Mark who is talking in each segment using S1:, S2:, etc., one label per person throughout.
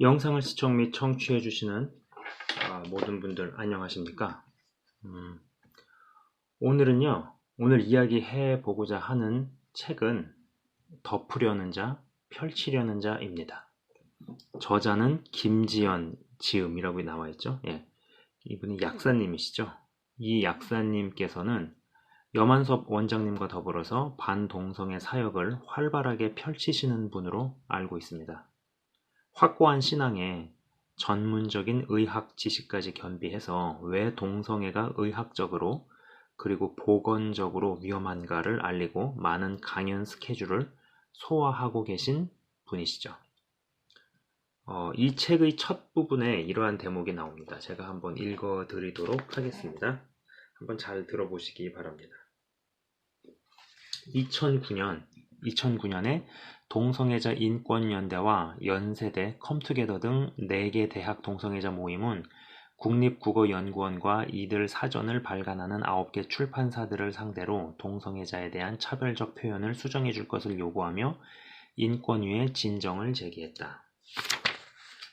S1: 영상을 시청 및 청취해 주시는 모든 분들 안녕하십니까? 오늘 이야기해 보고자 하는 책은 덮으려는 자, 펼치려는 자입니다. 저자는 김지연 지음이라고 나와 있죠. 예, 이분이 약사님이시죠. 이 약사님께서는 염한섭 원장님과 더불어서 반동성애 사역을 활발하게 펼치시는 분으로 알고 있습니다. 확고한 신앙에 전문적인 의학 지식까지 겸비해서 왜 동성애가 의학적으로 그리고 보건적으로 위험한가를 알리고 많은 강연 스케줄을 소화하고 계신 분이시죠. 이 책의 첫 부분에 이러한 대목이 나옵니다. 제가 한번 읽어드리도록 하겠습니다. 한번 잘 들어보시기 바랍니다. 2009년에 동성애자 인권연대와 연세대, 컴투게더 등 4개 대학 동성애자 모임은 국립국어연구원과 이들 사전을 발간하는 9개 출판사들을 상대로 동성애자에 대한 차별적 표현을 수정해 줄 것을 요구하며 인권위에 진정을 제기했다.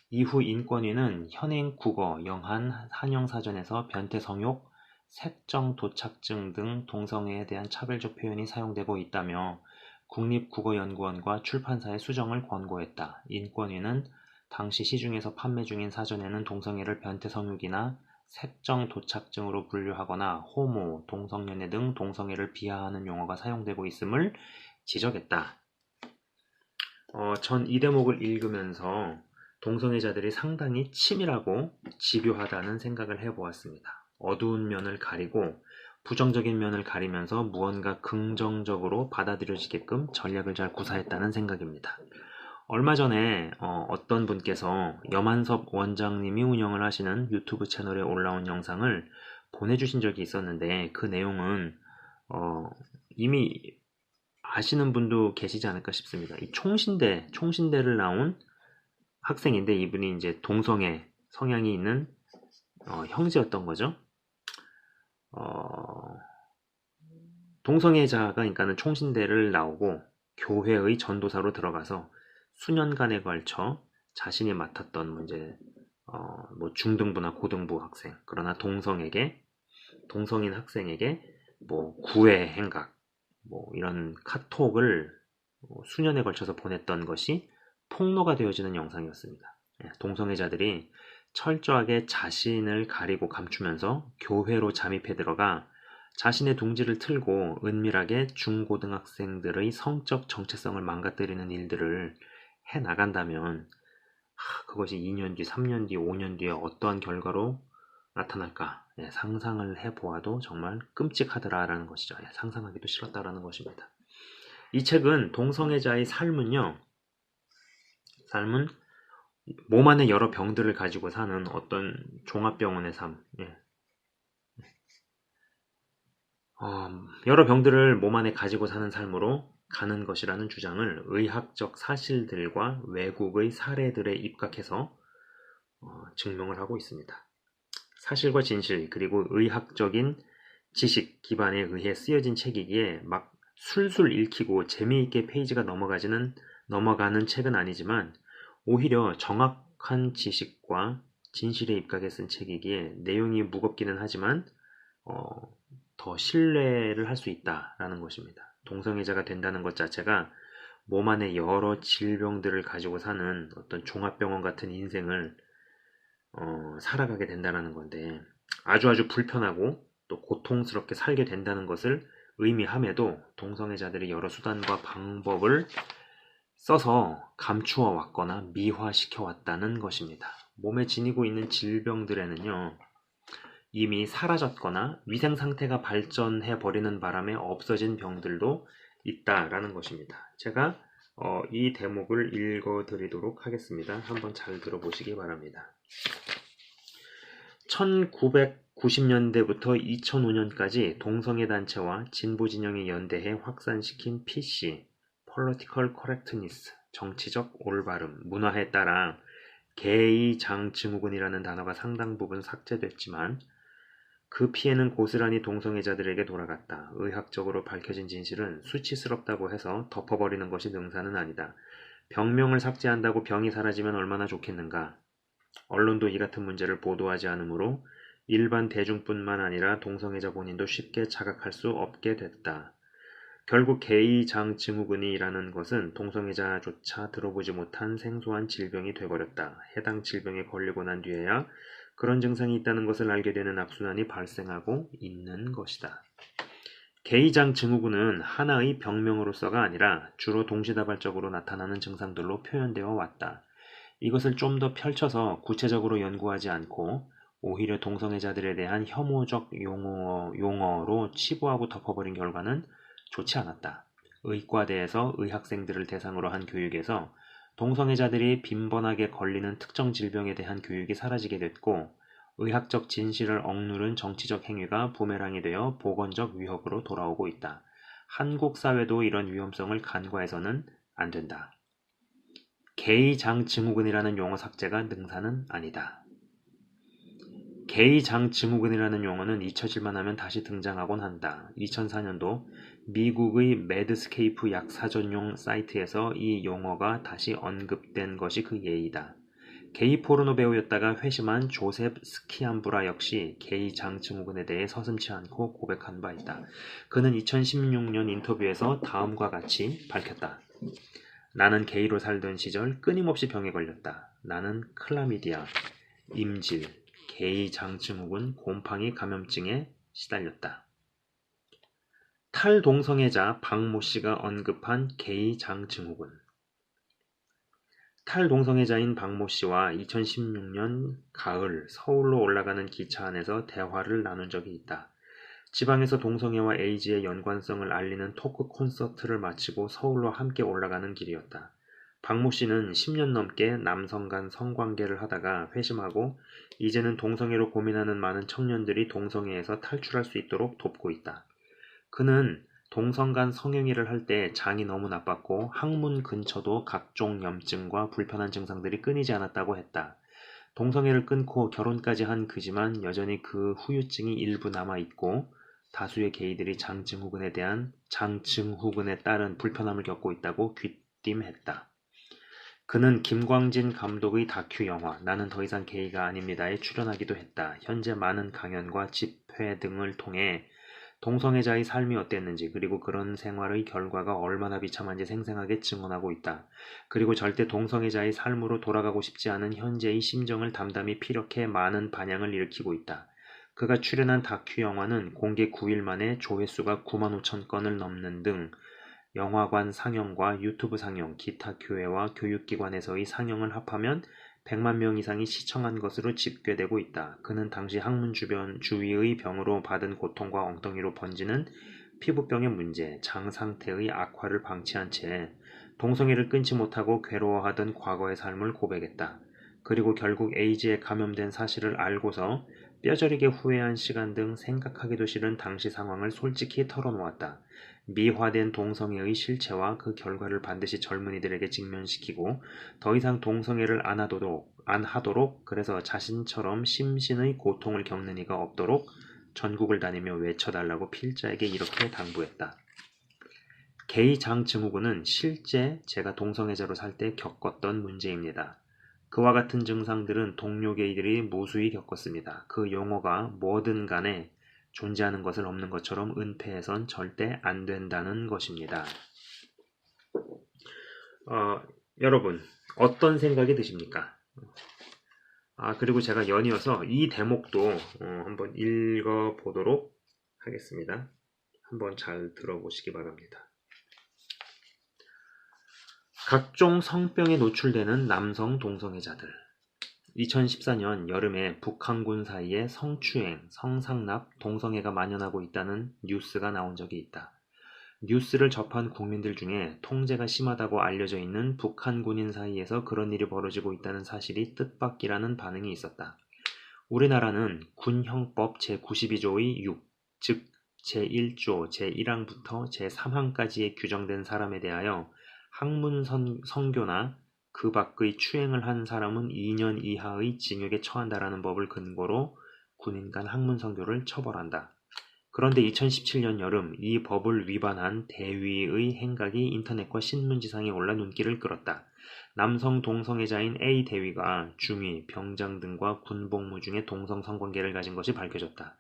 S1: 이후 인권위는 현행 국어, 영한, 한영사전에서 변태성욕, 색정도착증 등 동성애에 대한 차별적 표현이 사용되고 있다며 국립국어연구원과 출판사의 수정을 권고했다. 인권위는 당시 시중에서 판매 중인 사전에는 동성애를 변태성욕이나 색정도착증으로 분류하거나 호모, 동성연애 등 동성애를 비하하는 용어가 사용되고 있음을 지적했다. 전 이 대목을 읽으면서 동성애자들이 상당히 치밀하고 집요하다는 생각을 해보았습니다. 어두운 면을 가리고 부정적인 면을 가리면서 무언가 긍정적으로 받아들여지게끔 전략을 잘 구사했다는 생각입니다. 얼마 전에 어떤 분께서 염한섭 원장님이 운영을 하시는 유튜브 채널에 올라온 영상을 보내주신 적이 있었는데 그 내용은 이미 아시는 분도 계시지 않을까 싶습니다. 이 총신대를 나온 학생인데 이분이 이제 동성애 성향이 있는 형제였던 거죠. 동성애자가 그러니까는 총신대를 나오고 교회의 전도사로 들어가서 수년간에 걸쳐 자신이 맡았던 문제 뭐 중등부나 고등부 학생 그러나 동성인 학생에게 뭐 구애 행각 뭐 이런 카톡을 수년에 걸쳐서 보냈던 것이 폭로가 되어지는 영상이었습니다. 동성애자들이 철저하게 자신을 가리고 감추면서 교회로 잠입해 들어가 자신의 둥지를 틀고 은밀하게 중고등학생들의 성적 정체성을 망가뜨리는 일들을 해나간다면 그것이 2년 뒤, 3년 뒤, 5년 뒤에 어떠한 결과로 나타날까 상상을 해보아도 정말 끔찍하더라라는 것이죠. 상상하기도 싫었다라는 것입니다. 이 책은 동성애자의 삶은 몸 안에 여러 병들을 가지고 사는 어떤 종합병원의 삶, 여러 병들을 몸 안에 가지고 사는 삶으로 가는 것이라는 주장을 의학적 사실들과 외국의 사례들에 입각해서 증명을 하고 있습니다. 사실과 진실 그리고 의학적인 지식 기반에 의해 쓰여진 책이기에 막 술술 읽히고 재미있게 페이지가 넘어가는 책은 아니지만 오히려 정확한 지식과 진실에 입각해 쓴 책이기에 내용이 무겁기는 하지만 더 신뢰를 할 수 있다라는 것입니다. 동성애자가 된다는 것 자체가 몸 안에 여러 질병들을 가지고 사는 어떤 종합병원 같은 인생을 살아가게 된다는 건데 아주 불편하고 또 고통스럽게 살게 된다는 것을 의미함에도 동성애자들이 여러 수단과 방법을 써서 감추어 왔거나 미화시켜 왔다는 것입니다. 몸에 지니고 있는 질병들에는요, 이미 사라졌거나 위생 상태가 발전해 버리는 바람에 없어진 병들도 있다라는 것입니다. 제가 이 대목을 읽어 드리도록 하겠습니다. 한번 잘 들어보시기 바랍니다. 1990년대부터 2005년까지 동성애 단체와 진보 진영이 연대해 확산시킨 PC, Political Correctness, 정치적 올바름, 문화에 따라 게이 장 증후군이라는 단어가 상당 부분 삭제됐지만 그 피해는 고스란히 동성애자들에게 돌아갔다. 의학적으로 밝혀진 진실은 수치스럽다고 해서 덮어버리는 것이 능사는 아니다. 병명을 삭제한다고 병이 사라지면 얼마나 좋겠는가. 언론도 이 같은 문제를 보도하지 않으므로 일반 대중뿐만 아니라 동성애자 본인도 쉽게 자각할 수 없게 됐다. 결국 게이장증후군이라는 것은 동성애자조차 들어보지 못한 생소한 질병이 돼버렸다. 해당 질병에 걸리고 난 뒤에야 그런 증상이 있다는 것을 알게 되는 악순환이 발생하고 있는 것이다. 게이장증후군은 하나의 병명으로서가 아니라 주로 동시다발적으로 나타나는 증상들로 표현되어 왔다. 이것을 좀 더 펼쳐서 구체적으로 연구하지 않고 오히려 동성애자들에 대한 혐오적 용어로 치부하고 덮어버린 결과는 좋지 않았다. 의과대에서 의학생들을 대상으로 한 교육에서 동성애자들이 빈번하게 걸리는 특정 질병에 대한 교육이 사라지게 됐고 의학적 진실을 억누른 정치적 행위가 부메랑이 되어 보건적 위협으로 돌아오고 있다. 한국 사회도 이런 위험성을 간과해서는 안 된다. 게이장증후군이라는 용어 삭제가 능사는 아니다. 게이장증후군이라는 용어는 잊혀질만 하면 다시 등장하곤 한다. 2004년도 미국의 매드스케이프 약사전용 사이트에서 이 용어가 다시 언급된 것이 그 예이다. 게이 포르노 배우였다가 회심한 조셉 스키암브라 역시 게이장증후군에 대해 서슴지 않고 고백한 바 있다. 그는 2016년 인터뷰에서 다음과 같이 밝혔다. 나는 게이로 살던 시절 끊임없이 병에 걸렸다. 나는 클라미디아, 임질, 게이장증후군, 곰팡이 감염증에 시달렸다. 탈동성애자 박모 씨가 언급한 게이장증후군. 탈동성애자인 박모 씨와 2016년 가을 서울로 올라가는 기차 안에서 대화를 나눈 적이 있다. 지방에서 동성애와 에이즈의 연관성을 알리는 토크 콘서트를 마치고 서울로 함께 올라가는 길이었다. 박모 씨는 10년 넘게 남성 간 성관계를 하다가 회심하고 이제는 동성애로 고민하는 많은 청년들이 동성애에서 탈출할 수 있도록 돕고 있다. 그는 동성 간 성행위를 할 때 장이 너무 나빴고 항문 근처도 각종 염증과 불편한 증상들이 끊이지 않았다고 했다. 동성애를 끊고 결혼까지 한 그지만 여전히 그 후유증이 일부 남아있고 다수의 게이들이 장증후군에 따른 불편함을 겪고 있다고 귀띔했다. 그는 김광진 감독의 다큐 영화 나는 더 이상 게이가 아닙니다에 출연하기도 했다. 현재 많은 강연과 집회 등을 통해 동성애자의 삶이 어땠는지 그리고 그런 생활의 결과가 얼마나 비참한지 생생하게 증언하고 있다. 그리고 절대 동성애자의 삶으로 돌아가고 싶지 않은 현재의 심정을 담담히 피력해 많은 반향을 일으키고 있다. 그가 출연한 다큐 영화는 공개 9일 만에 조회수가 9만 5천 건을 넘는 등 영화관 상영과 유튜브 상영, 기타 교회와 교육기관에서의 상영을 합하면 100만 명 이상이 시청한 것으로 집계되고 있다. 그는 당시 항문 주위의 병으로 받은 고통과 엉덩이로 번지는 피부병의 문제, 장 상태의 악화를 방치한 채 동성애를 끊지 못하고 괴로워하던 과거의 삶을 고백했다. 그리고 결국 에이즈에 감염된 사실을 알고서 뼈저리게 후회한 시간 등 생각하기도 싫은 당시 상황을 솔직히 털어놓았다. 미화된 동성애의 실체와 그 결과를 반드시 젊은이들에게 직면시키고 더 이상 동성애를 안 하도록 그래서 자신처럼 심신의 고통을 겪는 이가 없도록 전국을 다니며 외쳐달라고 필자에게 이렇게 당부했다. 게이장증후군은 실제 제가 동성애자로 살 때 겪었던 문제입니다. 그와 같은 증상들은 동료 게이들이 무수히 겪었습니다. 그 용어가 뭐든 간에 존재하는 것을 없는 것처럼 은폐해선 절대 안 된다는 것입니다. 여러분 어떤 생각이 드십니까? 그리고 제가 연이어서 이 대목도 한번 읽어보도록 하겠습니다. 한번 잘 들어보시기 바랍니다. 각종 성병에 노출되는 남성 동성애자들. 2014년 여름에 북한군 사이에 성추행, 성상납, 동성애가 만연하고 있다는 뉴스가 나온 적이 있다. 뉴스를 접한 국민들 중에 통제가 심하다고 알려져 있는 북한군인 사이에서 그런 일이 벌어지고 있다는 사실이 뜻밖이라는 반응이 있었다. 우리나라는 군형법 제92조의 6, 즉 제1조 제1항부터 제3항까지에 규정된 사람에 대하여 학문 선교나 그 밖의 추행을 한 사람은 2년 이하의 징역에 처한다라는 법을 근거로 군인 간 학문 선교를 처벌한다. 그런데 2017년 여름 이 법을 위반한 대위의 행각이 인터넷과 신문지상에 올라 눈길을 끌었다. 남성 동성애자인 A 대위가 중위, 병장 등과 군복무 중에 동성 성관계를 가진 것이 밝혀졌다.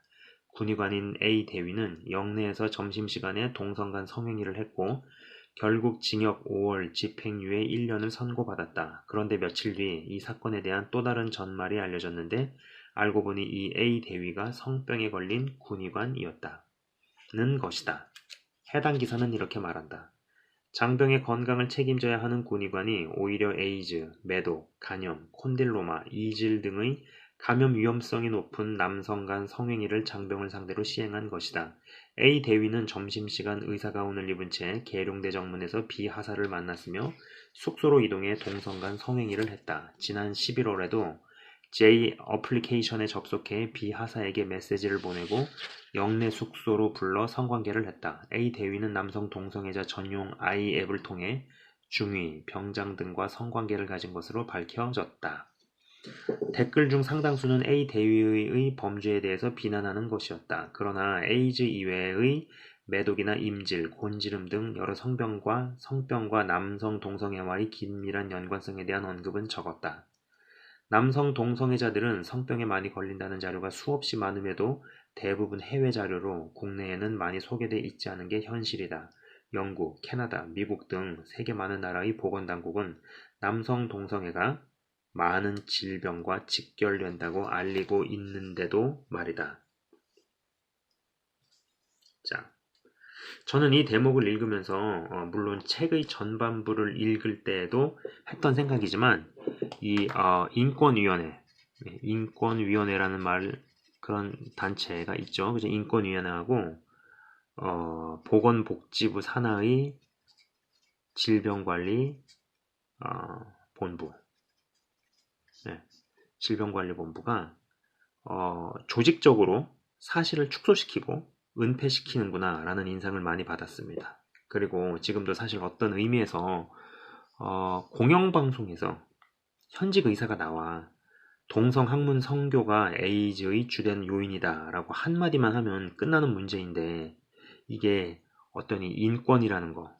S1: 군의관인 A 대위는 영내에서 점심시간에 동성 간 성행위를 했고 결국 징역 5월, 집행유예 1년을 선고받았다. 그런데 며칠 뒤 이 사건에 대한 또 다른 전말이 알려졌는데 알고 보니 이 A 대위가 성병에 걸린 군의관이었다는 것이다. 해당 기사는 이렇게 말한다. 장병의 건강을 책임져야 하는 군의관이 오히려 에이즈, 매독, 간염, 콘딜로마, 이질 등의 감염 위험성이 높은 남성 간 성행위를 장병을 상대로 시행한 것이다. A 대위는 점심시간 의사가운을 입은 채 계룡대 정문에서 B 하사를 만났으며 숙소로 이동해 동성 간 성행위를 했다. 지난 11월에도 J 어플리케이션에 접속해 B 하사에게 메시지를 보내고 영내 숙소로 불러 성관계를 했다. A 대위는 남성 동성애자 전용 I 앱을 통해 중위, 병장 등과 성관계를 가진 것으로 밝혀졌다. 댓글 중 상당수는 A 대위의 범죄에 대해서 비난하는 것이었다. 그러나 에이즈 이외의 매독이나 임질, 곤지름 등 여러 성병과 남성 동성애와의 긴밀한 연관성에 대한 언급은 적었다. 남성 동성애자들은 성병에 많이 걸린다는 자료가 수없이 많음에도 대부분 해외 자료로 국내에는 많이 소개돼 있지 않은 게 현실이다. 영국, 캐나다, 미국 등 세계 많은 나라의 보건당국은 남성 동성애가 많은 질병과 직결된다고 알리고 있는데도 말이다. 자, 저는 이 대목을 읽으면서 물론 책의 전반부를 읽을 때에도 했던 생각이지만 이 인권위원회라는 그런 단체가 있죠. 그죠? 인권위원회하고 보건복지부 산하의 질병관리 본부, 질병관리본부가 조직적으로 사실을 축소시키고 은폐시키는구나 라는 인상을 많이 받았습니다. 그리고 지금도 사실 어떤 의미에서 공영방송에서 현직 의사가 나와 동성 학문 성교가 에이즈의 주된 요인이다 라고 한마디만 하면 끝나는 문제인데 이게 어떤 이 인권이라는 거,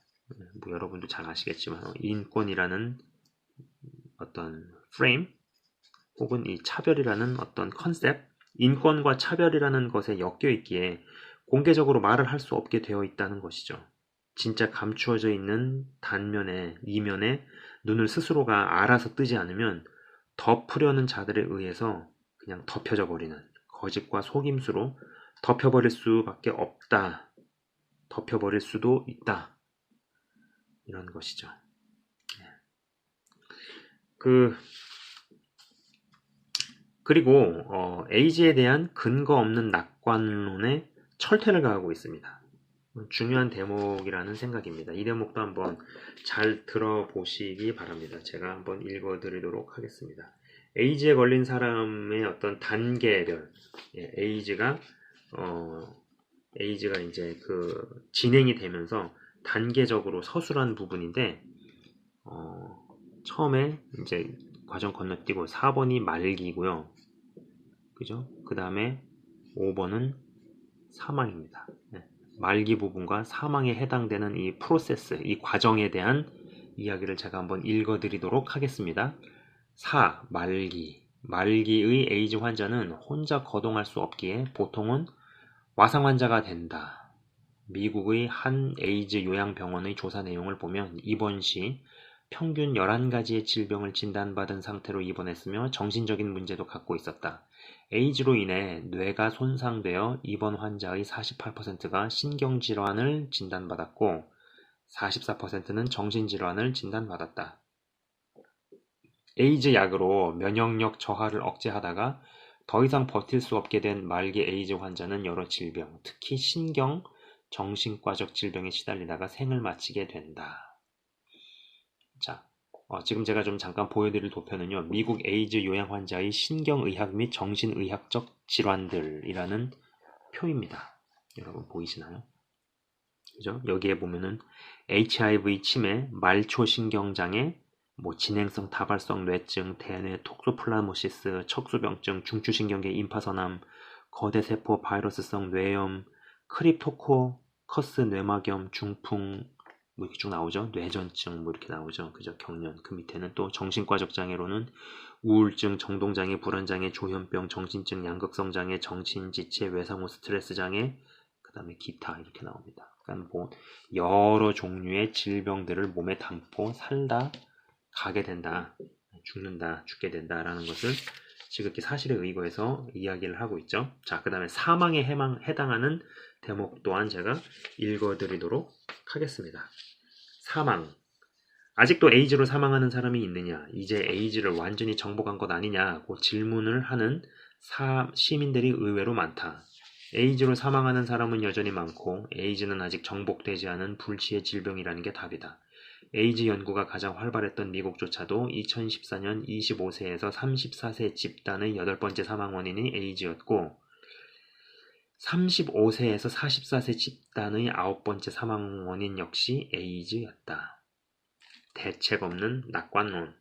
S1: 뭐 여러분도 잘 아시겠지만 인권이라는 어떤 프레임 혹은 이 차별이라는 어떤 컨셉, 인권과 차별이라는 것에 엮여 있기에 공개적으로 말을 할 수 없게 되어 있다는 것이죠. 진짜 감추어져 있는 단면에, 이면에 눈을 스스로가 알아서 뜨지 않으면 덮으려는 자들에 의해서 그냥 덮여져 버리는 거짓과 속임수로 덮여버릴 수밖에 없다. 덮여버릴 수도 있다. 이런 것이죠. 그리고 에이즈에 대한 근거 없는 낙관론에 철퇴를 가하고 있습니다. 중요한 대목이라는 생각입니다. 이 대목도 한번 잘 들어보시기 바랍니다. 제가 한번 읽어드리도록 하겠습니다. 에이즈에 걸린 사람의 어떤 단계별, 에이즈가 이제 진행이 되면서 단계적으로 서술한 부분인데, 처음에 이제 과정 건너뛰고 4번이 말기고요. 그죠? 그 다음에 5번은 사망입니다. 말기 부분과 사망에 해당되는 이 프로세스, 이 과정에 대한 이야기를 제가 한번 읽어드리도록 하겠습니다. 4. 말기의 에이즈 환자는 혼자 거동할 수 없기에 보통은 와상 환자가 된다. 미국의 한 에이즈 요양병원의 조사 내용을 보면 입원 시 평균 11가지의 질병을 진단받은 상태로 입원했으며 정신적인 문제도 갖고 있었다. 에이즈로 인해 뇌가 손상되어 입원 환자의 48%가 신경질환을 진단받았고 44%는 정신질환을 진단받았다. 에이즈 약으로 면역력 저하를 억제하다가 더 이상 버틸 수 없게 된 말기 에이즈 환자는 여러 질병, 특히 신경, 정신과적 질병에 시달리다가 생을 마치게 된다. 자, 지금 제가 좀 잠깐 보여드릴 도표는요. 미국 에이즈 요양 환자의 신경의학 및 정신의학적 질환들이라는 표입니다. 여러분 보이시나요? 그죠? 여기에 보면은 HIV 치매, 말초신경장애, 진행성 다발성 뇌증, 대뇌 톡소플라모시스, 척수병증, 중추신경계 임파선암, 거대세포 바이러스성 뇌염, 크립토코커스 뇌막염, 중풍, 뭐 이렇게 쭉 나오죠. 뇌전증 뭐 이렇게 나오죠. 그죠? 경련. 그 밑에는 또 정신과적 장애로는 우울증, 정동장애, 불안장애, 조현병, 정신증, 양극성 장애, 정신지체, 외상후 스트레스 장애, 그 다음에 기타 이렇게 나옵니다. 그러니까 뭐 여러 종류의 질병들을 몸에 담고 살다 가게 된다, 죽는다, 죽게 된다라는 것을 지극히 사실에 의거해서 이야기를 하고 있죠. 자, 그 다음에 사망에 해당하는 대목 또한 제가 읽어드리도록 하겠습니다. 사망. 아직도 에이즈로 사망하는 사람이 있느냐? 이제 에이즈를 완전히 정복한 것 아니냐고 질문을 하는 시민들이 의외로 많다. 에이즈로 사망하는 사람은 여전히 많고 에이즈는 아직 정복되지 않은 불치의 질병이라는 게 답이다. 에이즈 연구가 가장 활발했던 미국조차도 2014년 25세에서 34세 집단의 8번째 사망 원인이 에이즈였고 35세에서 44세 집단의 9번째 사망 원인 역시 에이즈였다. 대책 없는 낙관론.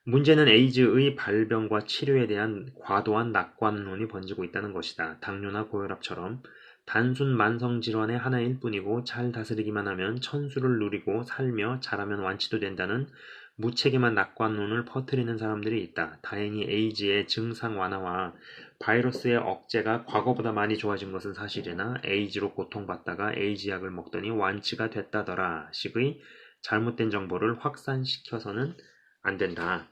S1: 문제는 에이즈의 발병과 치료에 대한 과도한 낙관론이 번지고 있다는 것이다. 당뇨나 고혈압처럼 단순 만성질환의 하나일 뿐이고 잘 다스리기만 하면 천수를 누리고 살며 잘하면 완치도 된다는 무책임한 낙관론을 퍼뜨리는 사람들이 있다. 다행히 에이즈의 증상 완화와 바이러스의 억제가 과거보다 많이 좋아진 것은 사실이나 에이즈로 고통받다가 에이즈 약을 먹더니 완치가 됐다더라 식의 잘못된 정보를 확산시켜서는 안 된다.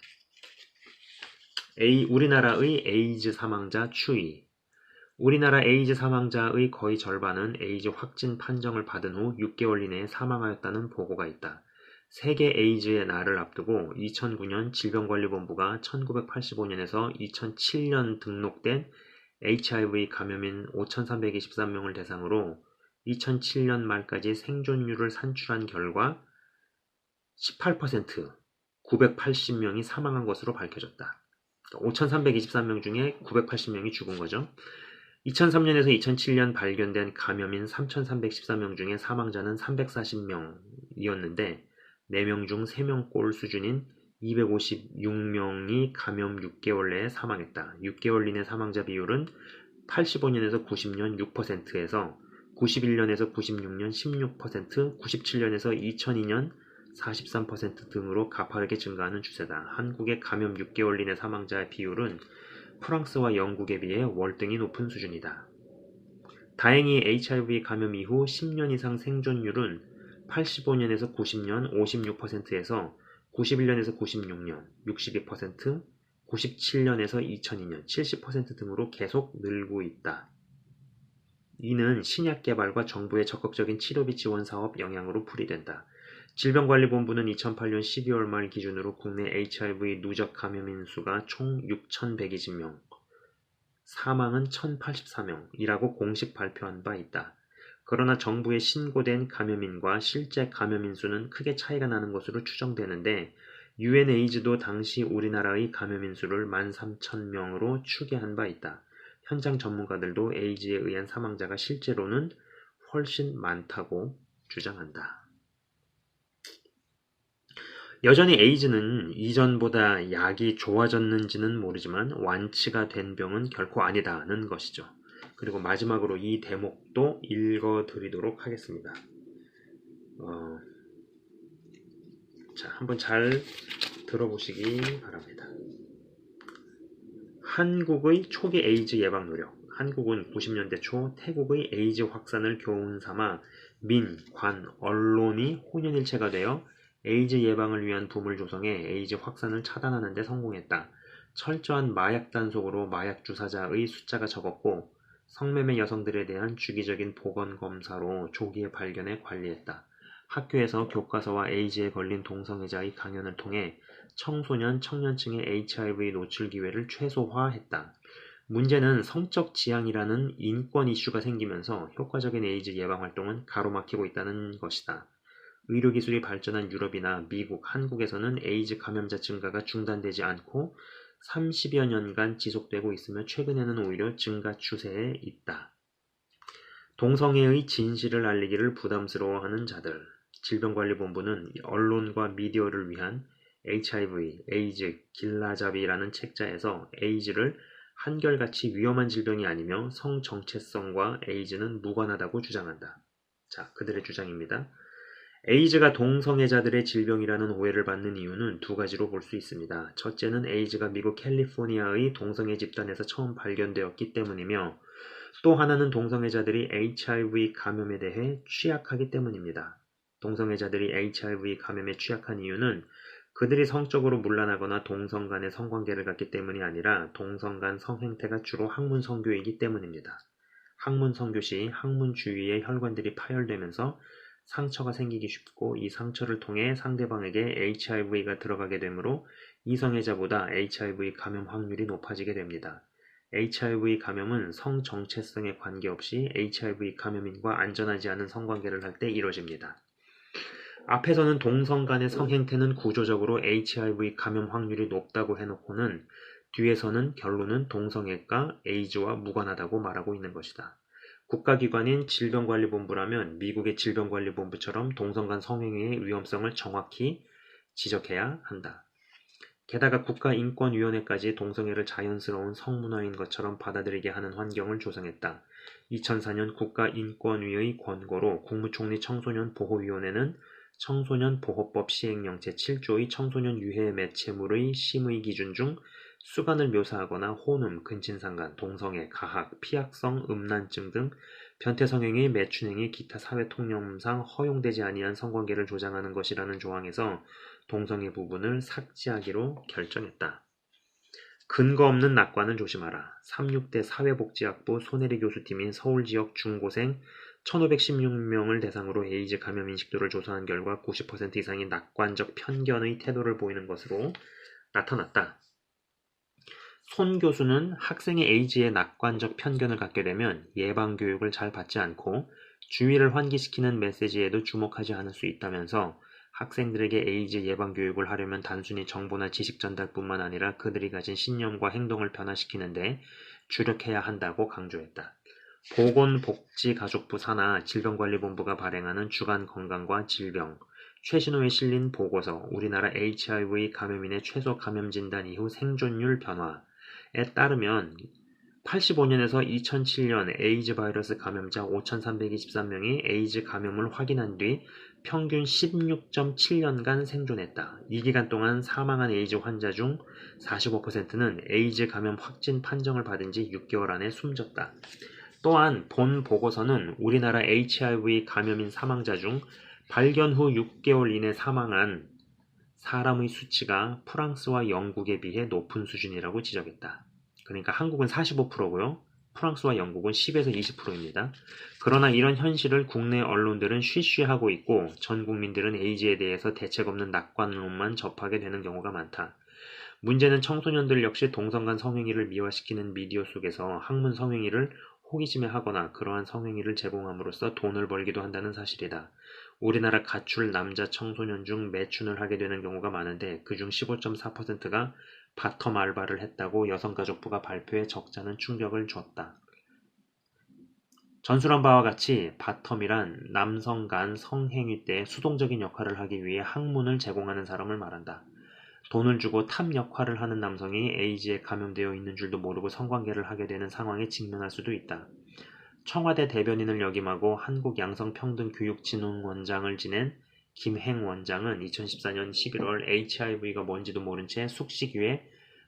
S1: 우리나라의 에이즈 사망자 추이. 우리나라 에이즈 사망자의 거의 절반은 에이즈 확진 판정을 받은 후 6개월 이내에 사망하였다는 보고가 있다. 세계 에이즈의 날을 앞두고 2009년 질병관리본부가 1985년에서 2007년 등록된 HIV 감염인 5,323명을 대상으로 2007년 말까지 생존율을 산출한 결과 18%, 980명이 사망한 것으로 밝혀졌다. 5,323명 중에 980명이 죽은 거죠. 2003년에서 2007년 발견된 감염인 3,314명 중에 사망자는 340명이었는데 4명 중 3명꼴 수준인 256명이 감염 6개월 내에 사망했다. 6개월 이내 사망자 비율은 85년에서 90년 6%에서 91년에서 96년 16%, 97년에서 2002년 43% 등으로 가파르게 증가하는 추세다. 한국의 감염 6개월 이내 사망자의 비율은 프랑스와 영국에 비해 월등히 높은 수준이다. 다행히 HIV 감염 이후 10년 이상 생존율은 85년에서 90년 56%에서 91년에서 96년 62%, 97년에서 2002년 70% 등으로 계속 늘고 있다. 이는 신약 개발과 정부의 적극적인 치료비 지원 사업 영향으로 풀이된다. 질병관리본부는 2008년 12월 말 기준으로 국내 HIV 누적 감염인 수가 총 6,120명, 사망은 1,084명이라고 공식 발표한 바 있다. 그러나 정부의 신고된 감염인과 실제 감염인 수는 크게 차이가 나는 것으로 추정되는데 UNAIDS도 당시 우리나라의 감염인 수를 13,000명으로 추계한 바 있다. 현장 전문가들도 에이즈에 의한 사망자가 실제로는 훨씬 많다고 주장한다. 여전히 에이즈는 이전보다 약이 좋아졌는지는 모르지만 완치가 된 병은 결코 아니다는 것이죠. 그리고 마지막으로 이 대목도 읽어드리도록 하겠습니다. 자, 한번 잘 들어보시기 바랍니다. 한국의 초기 에이즈 예방 노력. 한국은 90년대 초 태국의 에이즈 확산을 교훈 삼아 민, 관, 언론이 혼연일체가 되어 에이즈 예방을 위한 붐을 조성해 에이즈 확산을 차단하는 데 성공했다. 철저한 마약 단속으로 마약 주사자의 숫자가 적었고 성매매 여성들에 대한 주기적인 보건검사로 조기에 발견해 관리했다. 학교에서 교과서와 에이즈에 걸린 동성애자의 강연을 통해 청소년, 청년층의 HIV 노출 기회를 최소화했다. 문제는 성적 지향이라는 인권 이슈가 생기면서 효과적인 에이즈 예방 활동은 가로막히고 있다는 것이다. 의료기술이 발전한 유럽이나 미국, 한국에서는 에이즈 감염자 증가가 중단되지 않고 30여 년간 지속되고 있으며 최근에는 오히려 증가 추세에 있다. 동성애의 진실을 알리기를 부담스러워하는 자들. 질병관리본부는 언론과 미디어를 위한 HIV, 에이즈, 길라잡이라는 책자에서 에이즈를 한결같이 위험한 질병이 아니며 성정체성과 에이즈는 무관하다고 주장한다. 자, 그들의 주장입니다. 에이즈가 동성애자들의 질병이라는 오해를 받는 이유는 두 가지로 볼 수 있습니다. 첫째는 에이즈가 미국 캘리포니아의 동성애 집단에서 처음 발견되었기 때문이며, 또 하나는 동성애자들이 HIV 감염에 대해 취약하기 때문입니다. 동성애자들이 HIV 감염에 취약한 이유는 그들이 성적으로 문란하거나 동성 간의 성관계를 갖기 때문이 아니라 동성 간 성행태가 주로 항문 성교이기 때문입니다. 항문 성교 시 항문 주위의 혈관들이 파열되면서 상처가 생기기 쉽고, 이 상처를 통해 상대방에게 HIV가 들어가게 되므로 이성애자보다 HIV 감염 확률이 높아지게 됩니다. HIV 감염은 성 정체성에 관계없이 HIV 감염인과 안전하지 않은 성관계를 할 때 이뤄집니다. 앞에서는 동성 간의 성행태는 구조적으로 HIV 감염 확률이 높다고 해놓고는 뒤에서는 결론은 동성애가 에이즈와 무관하다고 말하고 있는 것이다. 국가기관인 질병관리본부라면 미국의 질병관리본부처럼 동성 간 성행위의 위험성을 정확히 지적해야 한다. 게다가 국가인권위원회까지 동성애를 자연스러운 성문화인 것처럼 받아들이게 하는 환경을 조성했다. 2004년 국가인권위의 권고로 국무총리 청소년보호위원회는 청소년보호법 시행령 제7조의 청소년 유해 매체물의 심의 기준 중 수간을 묘사하거나 혼음, 근친상간, 동성애, 가학, 피약성, 음란증 등 변태성행위, 매춘행위, 기타 사회통념상 허용되지 아니한 성관계를 조장하는 것이라는 조항에서 동성애 부분을 삭제하기로 결정했다. 근거 없는 낙관은 조심하라. 36대 사회복지학부 손혜리 교수팀인 서울지역 중고생 1516명을 대상으로 에이즈 감염 인식도를 조사한 결과 90% 이상이 낙관적 편견의 태도를 보이는 것으로 나타났다. 손 교수는 학생이 에이즈에 낙관적 편견을 갖게 되면 예방교육을 잘 받지 않고 주의를 환기시키는 메시지에도 주목하지 않을 수 있다면서, 학생들에게 에이즈 예방교육을 하려면 단순히 정보나 지식 전달뿐만 아니라 그들이 가진 신념과 행동을 변화시키는데 주력해야 한다고 강조했다. 보건복지가족부 산하 질병관리본부가 발행하는 주간 건강과 질병, 최신호에 실린 보고서 우리나라 HIV 감염인의 최소 감염 진단 이후 생존율 변화에 따르면 85년에서 2007년 에이즈 바이러스 감염자 5,323명이 에이즈 감염을 확인한 뒤 평균 16.7년간 생존했다. 이 기간 동안 사망한 에이즈 환자 중 45%는 에이즈 감염 확진 판정을 받은 지 6개월 안에 숨졌다. 또한 본 보고서는 우리나라 HIV 감염인 사망자 중 발견 후 6개월 이내 사망한 사람의 수치가 프랑스와 영국에 비해 높은 수준이라고 지적했다. 그러니까 한국은 45%고요. 프랑스와 영국은 10에서 20%입니다. 그러나 이런 현실을 국내 언론들은 쉬쉬하고 있고 전 국민들은 에이즈에 대해서 대책 없는 낙관론만 접하게 되는 경우가 많다. 문제는 청소년들 역시 동성 간 성행위를 미화시키는 미디어 속에서 학문 성행위를 호기심에하거나 그러한 성행위를 제공함으로써 돈을 벌기도 한다는 사실이다. 우리나라 가출 남자 청소년 중 매춘을 하게 되는 경우가 많은데 그중 15.4%가 바텀 알바를 했다고 여성가족부가 발표해 적잖은 충격을 주었다. 전술한 바와 같이 바텀이란 남성 간 성행위 때 수동적인 역할을 하기 위해 학문을 제공하는 사람을 말한다. 돈을 주고 탑 역할을 하는 남성이 에이즈에 감염되어 있는 줄도 모르고 성관계를 하게 되는 상황에 직면할 수도 있다. 청와대 대변인을 역임하고 한국양성평등교육진흥원장을 지낸 김행 원장은 2014년 11월 HIV가 뭔지도 모른 채 숙식 위에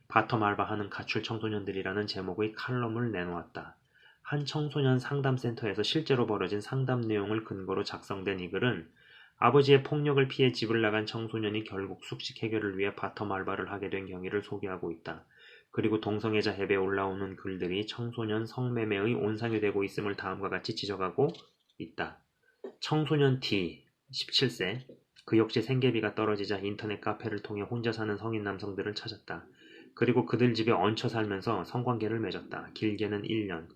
S1: 바텀 알바하는 가출 청소년들이라는 제목의 칼럼을 내놓았다. 한 청소년 상담센터에서 실제로 벌어진 상담 내용을 근거로 작성된 이 글은 아버지의 폭력을 피해 집을 나간 청소년이 결국 숙식 해결을 위해 바텀 알바를 하게 된 경위를 소개하고 있다. 그리고 동성애자 앱에 올라오는 글들이 청소년 성매매의 온상이 되고 있음을 다음과 같이 지적하고 있다. 청소년 D, 17세, 그 역시 생계비가 떨어지자 인터넷 카페를 통해 혼자 사는 성인 남성들을 찾았다. 그리고 그들 집에 얹혀 살면서 성관계를 맺었다. 길게는 1년,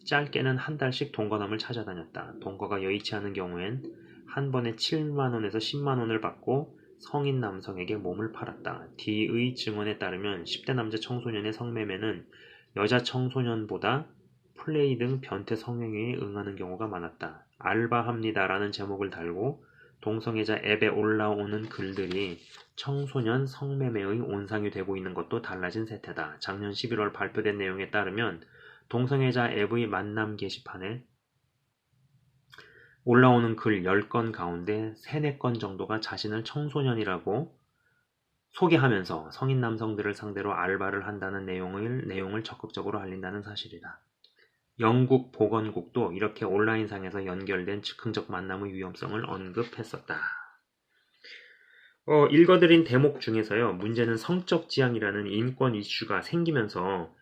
S1: 짧게는 한 달씩 동거남을 찾아다녔다. 동거가 여의치 않은 경우엔 한 번에 7만원에서 10만원을 받고 성인 남성에게 몸을 팔았다. D의 증언에 따르면 10대 남자 청소년의 성매매는 여자 청소년보다 플레이 등 변태 성행위에 응하는 경우가 많았다. 알바합니다라는 제목을 달고 동성애자 앱에 올라오는 글들이 청소년 성매매의 온상이 되고 있는 것도 달라진 세태다. 작년 11월 발표된 내용에 따르면 동성애자 앱의 만남 게시판에 올라오는 글 10건 가운데 3, 4건 정도가 자신을 청소년이라고 소개하면서 성인 남성들을 상대로 알바를 한다는 내용을 적극적으로 알린다는 사실이다. 영국 보건국도 이렇게 온라인상에서 연결된 즉흥적 만남의 위험성을 언급했었다. 읽어드린 대목 중에서요, 문제는 성적 지향이라는 인권 이슈가 생기면서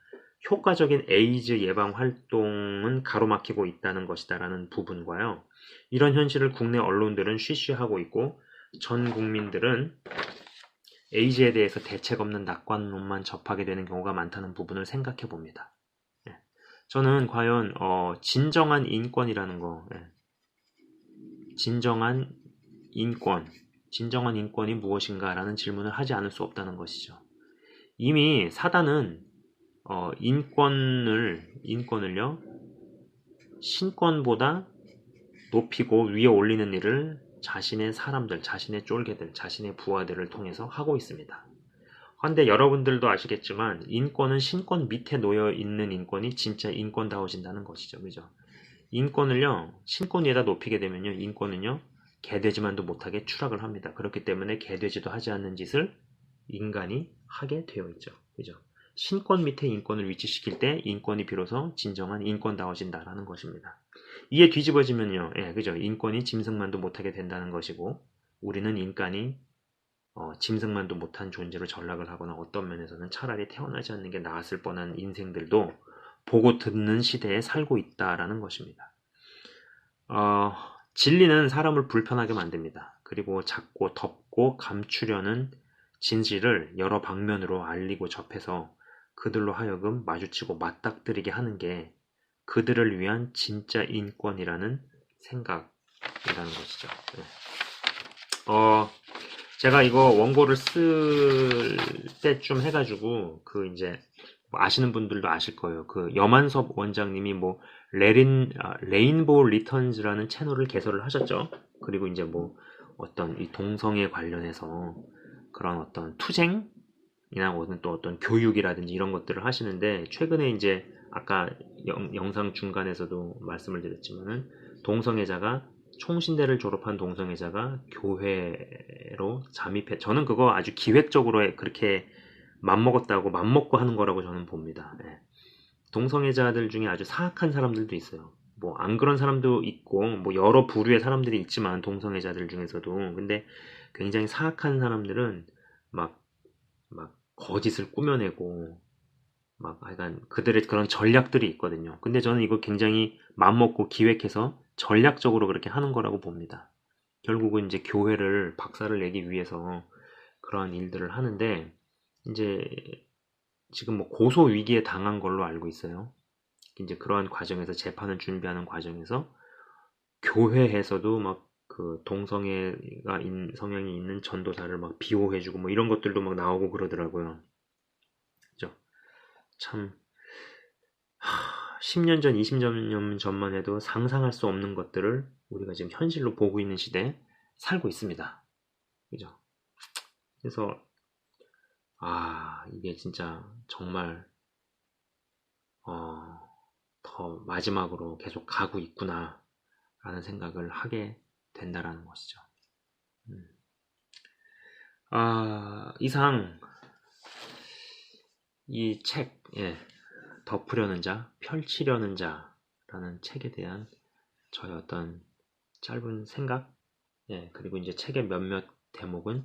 S1: 효과적인 에이즈 예방 활동은 가로막히고 있다는 것이다라는 부분과요, 이런 현실을 국내 언론들은 쉬쉬하고 있고 전 국민들은 에이즈에 대해서 대책 없는 낙관론만 접하게 되는 경우가 많다는 부분을 생각해 봅니다. 저는 과연 진정한 인권이라는 거, 진정한 인권이 무엇인가라는 질문을 하지 않을 수 없다는 것이죠. 이미 사단은 인권을요, 신권보다 높이고 위에 올리는 일을 자신의 사람들, 자신의 쫄개들, 자신의 부하들을 통해서 하고 있습니다. 그런데 여러분들도 아시겠지만 인권은 신권 밑에 놓여 있는 인권이 진짜 인권다워진다는 것이죠. 그죠? 인권을요, 신권 위에다 높이게 되면요, 인권은요, 개돼지만도 못하게 추락을 합니다. 그렇기 때문에 개돼지도 하지 않는 짓을 인간이 하게 되어 있죠. 그죠? 신권 밑에 인권을 위치시킬 때 인권이 비로소 진정한 인권다워진다라는 것입니다. 이게 뒤집어지면요, 그죠? 인권이 짐승만도 못하게 된다는 것이고, 우리는 인간이 짐승만도 못한 존재로 전락을 하거나 어떤 면에서는 차라리 태어나지 않는 게 나았을 뻔한 인생들도 보고 듣는 시대에 살고 있다라는 것입니다. 진리는 사람을 불편하게 만듭니다. 그리고 잡고 덮고 감추려는 진실을 여러 방면으로 알리고 접해서 그들로 하여금 마주치고 맞닥뜨리게 하는 게 그들을 위한 진짜 인권이라는 생각이라는 것이죠. 제가 이거 원고를 쓸 때쯤 해가지고 이제 아시는 분들도 아실 거예요. 여만섭 원장님이 레인보우 리턴즈라는 채널을 개설을 하셨죠. 그리고 이제 어떤 이 동성애 관련해서 그런 어떤 투쟁이나 또 어떤 교육이라든지 이런 것들을 하시는데, 최근에 이제 아까 영상 중간에서도 말씀을 드렸지만은 총신대를 졸업한 동성애자가 교회로 잠입해, 저는 그거 아주 기획적으로 그렇게 맘먹고 하는 거라고 저는 봅니다. 동성애자들 중에 아주 사악한 사람들도 있어요. 안 그런 사람도 있고, 여러 부류의 사람들이 있지만, 동성애자들 중에서도. 근데 굉장히 사악한 사람들은 막 거짓을 꾸며내고, 하여간 그들의 그런 전략들이 있거든요. 근데 저는 이거 굉장히 맘먹고 기획해서 전략적으로 그렇게 하는 거라고 봅니다. 결국은 이제 교회를 박살을 내기 위해서 그러한 일들을 하는데, 이제 지금 고소 위기에 당한 걸로 알고 있어요. 이제 그러한 과정에서 재판을 준비하는 과정에서 교회에서도 동성애가 성향이 있는 전도사를 비호해주고 이런 것들도 나오고 그러더라고요. 그죠? 참 10년 전, 20년 전만 해도 상상할 수 없는 것들을 우리가 지금 현실로 보고 있는 시대에 살고 있습니다. 그죠? 그래서 이게 진짜 정말 더 마지막으로 계속 가고 있구나 라는 생각을 하게 된다라는 것이죠. 이상 이 책, 덮으려는 자, 펼치려는 자라는 책에 대한 저의 어떤 짧은 생각, 그리고 이제 책의 몇몇 대목은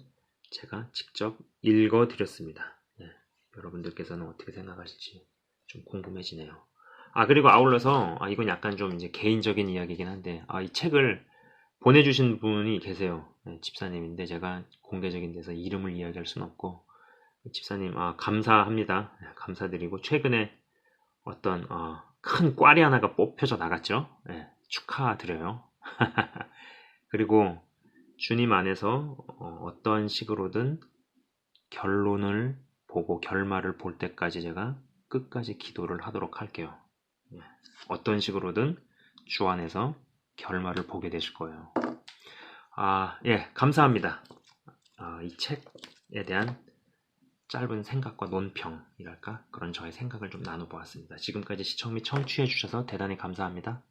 S1: 제가 직접 읽어드렸습니다. 여러분들께서는 어떻게 생각하실지 좀 궁금해지네요. 그리고 아울러서 이건 약간 좀 이제 개인적인 이야기이긴 한데, 이 책을 보내주신 분이 계세요. 집사님인데 제가 공개적인 데서 이름을 이야기할 수는 없고, 집사님 감사합니다. 감사드리고, 최근에 어떤 큰 꽈리 하나가 뽑혀져 나갔죠. 축하드려요. 그리고 주님 안에서 어떤 식으로든 결론을 보고 결말을 볼 때까지 제가 끝까지 기도를 하도록 할게요. 어떤 식으로든 주 안에서 결말을 보게 되실 거예요. 감사합니다. 이 책에 대한 짧은 생각과 논평이랄까, 그런 저의 생각을 좀 나눠보았습니다. 지금까지 시청 및 청취해 주셔서 대단히 감사합니다.